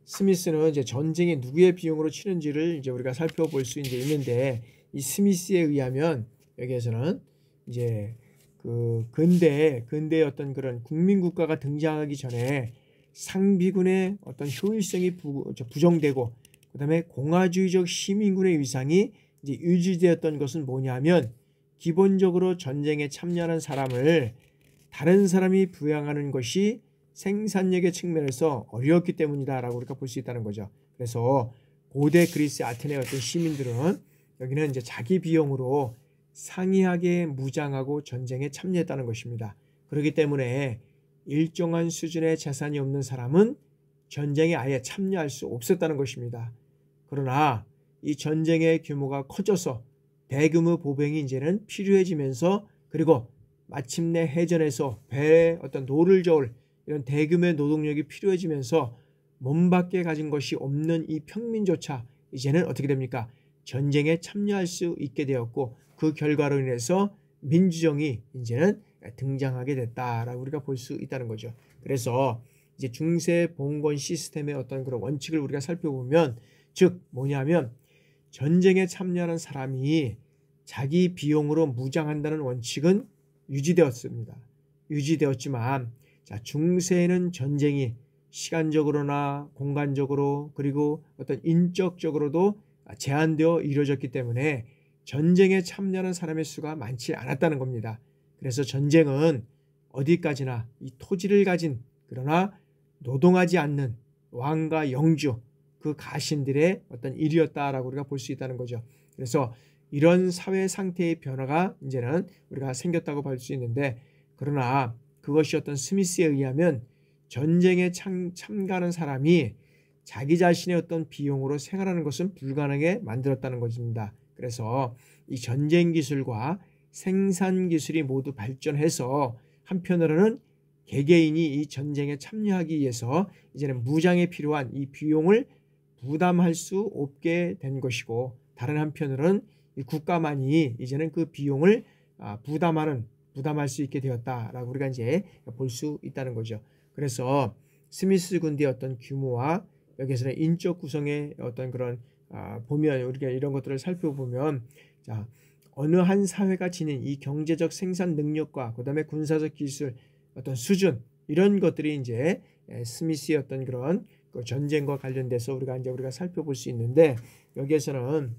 스미스는 이제 전쟁이 누구의 비용으로 치는지를 이제 우리가 살펴볼 수 이제 있는데 이 스미스에 의하면 여기에서는 이제 그 근대의 어떤 그런 국민국가가 등장하기 전에 상비군의 어떤 효율성이 부정되고 그다음에 공화주의적 시민군의 위상이 이제 유지되었던 것은 뭐냐면 기본적으로 전쟁에 참여하는 사람을 다른 사람이 부양하는 것이 생산력의 측면에서 어려웠기 때문이다라고 우리가 볼 수 있다는 거죠. 그래서 고대 그리스 아테네 어떤 시민들은 여기는 이제 자기 비용으로 상이하게 무장하고 전쟁에 참여했다는 것입니다. 그렇기 때문에 일정한 수준의 재산이 없는 사람은 전쟁에 아예 참여할 수 없었다는 것입니다. 그러나 이 전쟁의 규모가 커져서 대규모 보병이 이제는 필요해지면서 그리고 마침내 해전에서 배에 어떤 노를 저을 이런 대규모의 노동력이 필요해지면서 몸밖에 가진 것이 없는 이 평민조차 이제는 어떻게 됩니까? 전쟁에 참여할 수 있게 되었고 그 결과로 인해서 민주정이 이제는 등장하게 됐다라고 우리가 볼 수 있다는 거죠. 그래서 이제 중세 봉건 시스템의 어떤 그런 원칙을 우리가 살펴보면 즉 뭐냐면 전쟁에 참여하는 사람이 자기 비용으로 무장한다는 원칙은 유지되었습니다. 유지되었지만 자, 중세에는 전쟁이 시간적으로나 공간적으로 그리고 어떤 인적적으로도 제한되어 이루어졌기 때문에 전쟁에 참여하는 사람의 수가 많지 않았다는 겁니다. 그래서 전쟁은 어디까지나 이 토지를 가진 그러나 노동하지 않는 왕과 영주 그 가신들의 어떤 일이었다라고 우리가 볼 수 있다는 거죠. 그래서 이런 사회 상태의 변화가 이제는 우리가 생겼다고 볼 수 있는데, 그러나 그것이 어떤 스미스에 의하면 전쟁에 참가하는 사람이 자기 자신의 어떤 비용으로 생활하는 것은 불가능하게 만들었다는 것입니다. 그래서 이 전쟁 기술과 생산 기술이 모두 발전해서 한편으로는 개개인이 이 전쟁에 참여하기 위해서 이제는 무장에 필요한 이 비용을 부담할 수 없게 된 것이고, 다른 한편으로는 이 국가만이 이제는 그 비용을 부담할 수 있게 되었다라고 우리가 이제 볼 수 있다는 거죠. 그래서 스미스 군대의 어떤 규모와 여기에서는 인적 구성의 어떤 그런 보면 우리가 이런 것들을 살펴보면 자, 어느 한 사회가 지닌 이 경제적 생산 능력과 그다음에 군사적 기술 어떤 수준 이런 것들이 이제 스미스의 어떤 그런 그 전쟁과 관련돼서 우리가 살펴볼 수 있는데, 여기에서는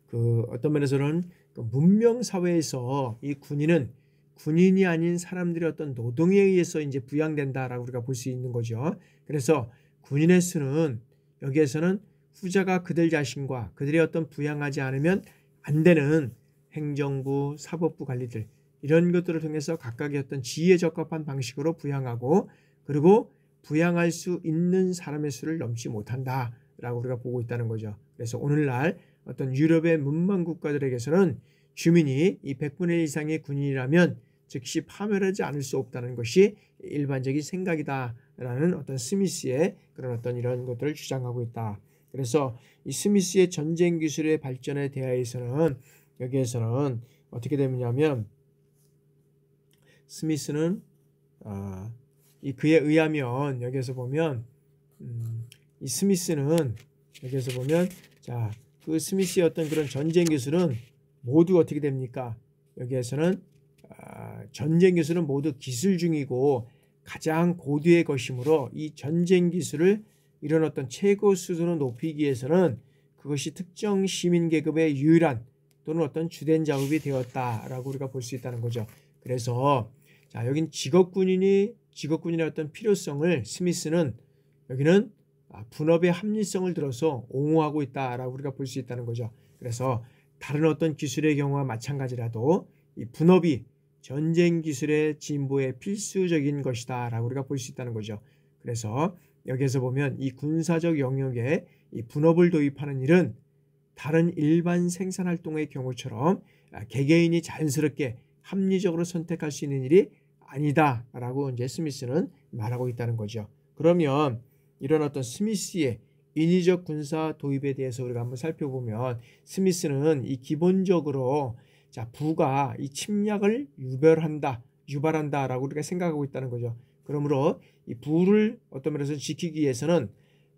그 어떤 면에서는 그 문명 사회에서 이 군인이 아닌 사람들의 어떤 노동에 의해서 이제 부양된다라고 우리가 볼 수 있는 거죠. 그래서 군인의 수는 여기에서는 후자가 그들 자신과 그들의 어떤 부양하지 않으면 안 되는 행정부, 사법부 관리들 이런 것들을 통해서 각각의 어떤 지위에 적합한 방식으로 부양하고, 그리고 부양할 수 있는 사람의 수를 넘지 못한다라고 우리가 보고 있다는 거죠. 그래서 오늘날 어떤 유럽의 문명 국가들에게서는 주민이 이 100분의 1 이상의 군인이라면 즉시 파멸하지 않을 수 없다는 것이 일반적인 생각이다라는 어떤 스미스의 그런 어떤 이런 것들을 주장하고 있다. 그래서 이 스미스의 전쟁 기술의 발전에 대하여서는 여기에서는 어떻게 되느냐면 스미스는 이 그에 의하면 여기에서 보면 이 스미스는 여기에서 보면 자, 그 스미스의 어떤 그런 전쟁 기술은 모두 어떻게 됩니까? 여기에서는 전쟁 기술은 모두 기술 중이고 가장 고도의 것이므로 이 전쟁 기술을 이런 어떤 최고 수준으로 높이기 위해서는 그것이 특정 시민 계급의 유일한 또는 어떤 주된 작업이 되었다라고 우리가 볼 수 있다는 거죠. 그래서 자, 여긴 직업군인의 어떤 필요성을 스미스는 여기는 분업의 합리성을 들어서 옹호하고 있다라고 우리가 볼 수 있다는 거죠. 그래서 다른 어떤 기술의 경우와 마찬가지라도 이 분업이 전쟁 기술의 진보에 필수적인 것이다라고 우리가 볼 수 있다는 거죠. 그래서 여기에서 보면 이 군사적 영역에 이 분업을 도입하는 일은 다른 일반 생산 활동의 경우처럼 개개인이 자연스럽게 합리적으로 선택할 수 있는 일이 아니다라고 이제 스미스는 말하고 있다는 거죠. 그러면 이런 어떤 스미스의 인위적 군사 도입에 대해서 우리가 한번 살펴보면 스미스는 이 기본적으로 자, 부가 이 침략을 유발한다라고 우리가 생각하고 있다는 거죠. 그러므로 이 부를 어떤 면에서 지키기 위해서는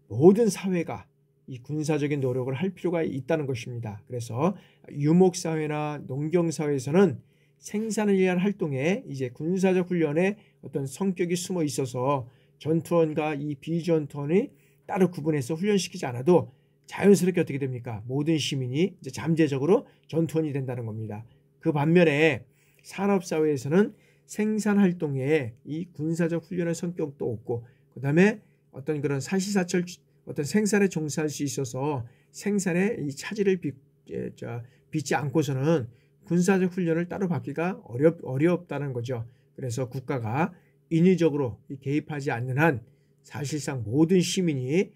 모든 사회가 이 군사적인 노력을 할 필요가 있다는 것입니다. 그래서 유목사회나 농경사회에서는 생산을 위한 활동에 이제 군사적 훈련에 어떤 성격이 숨어 있어서 전투원과 이 비전투원이 따로 구분해서 훈련시키지 않아도 자연스럽게 어떻게 됩니까? 모든 시민이 이제 잠재적으로 전투원이 된다는 겁니다. 그 반면에 산업사회에서는 생산활동에 이 군사적 훈련의 성격도 없고, 그 다음에 어떤 그런 사시사철 어떤 생산에 종사할 수 있어서 생산에 이 차질을 빚지 않고서는 군사적 훈련을 따로 받기가 어렵다는 거죠. 그래서 국가가 인위적으로 개입하지 않는 한 사실상 모든 시민이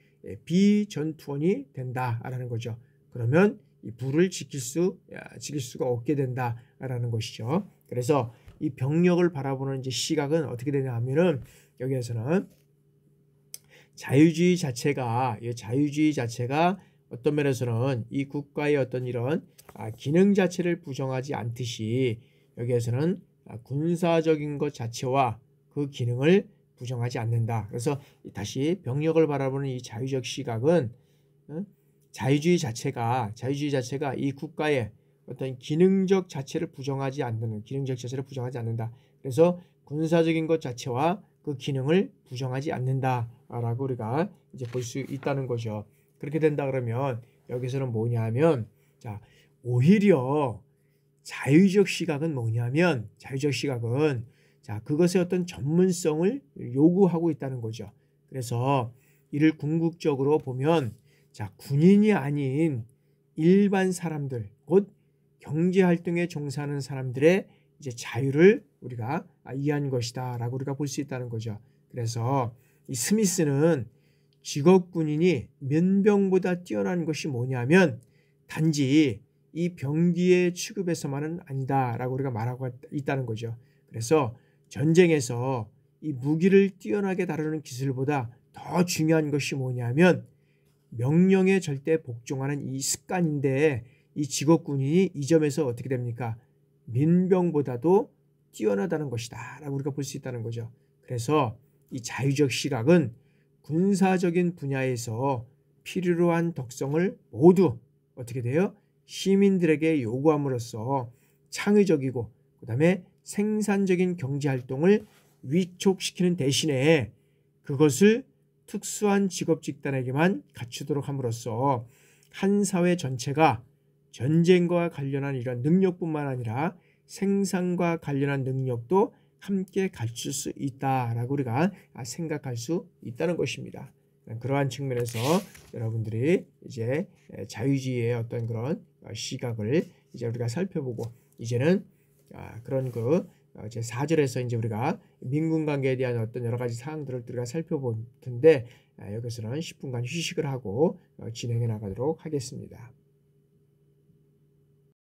비전투원이 된다라는 거죠. 그러면 이 부를 지킬 수가 없게 된다라는 것이죠. 그래서 이 병력을 바라보는 이제 시각은 어떻게 되냐 하면은 여기에서는 자유주의 자체가 어떤 면에서는 이 국가의 어떤 이런 기능 자체를 부정하지 않듯이 여기에서는 군사적인 것 자체와 그 기능을 부정하지 않는다. 그래서 다시 병력을 바라보는 이 자유적 시각은 자유주의 자체가 이 국가의 어떤 기능적 자체를 부정하지 않는다. 그래서 군사적인 것 자체와 그 기능을 부정하지 않는다라고 우리가 이제 볼 수 있다는 거죠. 그렇게 된다 그러면 여기서는 뭐냐면 자, 오히려 자유적 시각은 뭐냐면 자, 그것의 어떤 전문성을 요구하고 있다는 거죠. 그래서 이를 궁극적으로 보면 자, 군인이 아닌 일반 사람들, 곧 경제활동에 종사하는 사람들의 이제 자유를 우리가 이해한 것이다라고 우리가 볼 수 있다는 거죠. 그래서 이 스미스는 직업군인이 면병보다 뛰어난 것이 뭐냐면 단지 이 병기의 취급에서만은 아니다라고 우리가 말하고 있다는 거죠. 그래서 전쟁에서 이 무기를 뛰어나게 다루는 기술보다 더 중요한 것이 뭐냐면 명령에 절대 복종하는 이 습관인데 이 직업군인이 이 점에서 어떻게 됩니까? 민병보다도 뛰어나다는 것이다 라고 우리가 볼 수 있다는 거죠. 그래서 이 자유적 시각은 군사적인 분야에서 필요로 한 덕성을 모두 어떻게 돼요? 시민들에게 요구함으로써 창의적이고 그 다음에 생산적인 경제활동을 위촉시키는 대신에 그것을 특수한 직업 집단에게만 갖추도록 함으로써 한 사회 전체가 전쟁과 관련한 이런 능력뿐만 아니라 생산과 관련한 능력도 함께 갖출 수 있다라고 우리가 생각할 수 있다는 것입니다. 그러한 측면에서 여러분들이 이제 자유주의의 어떤 그런 시각을 이제 우리가 살펴보고 이제는 그런 제 4절에서 이제 우리가 민군 관계에 대한 어떤 여러 가지 사항들을 우리가 살펴볼 텐데 여기서는 10분간 휴식을 하고 진행해 나가도록 하겠습니다.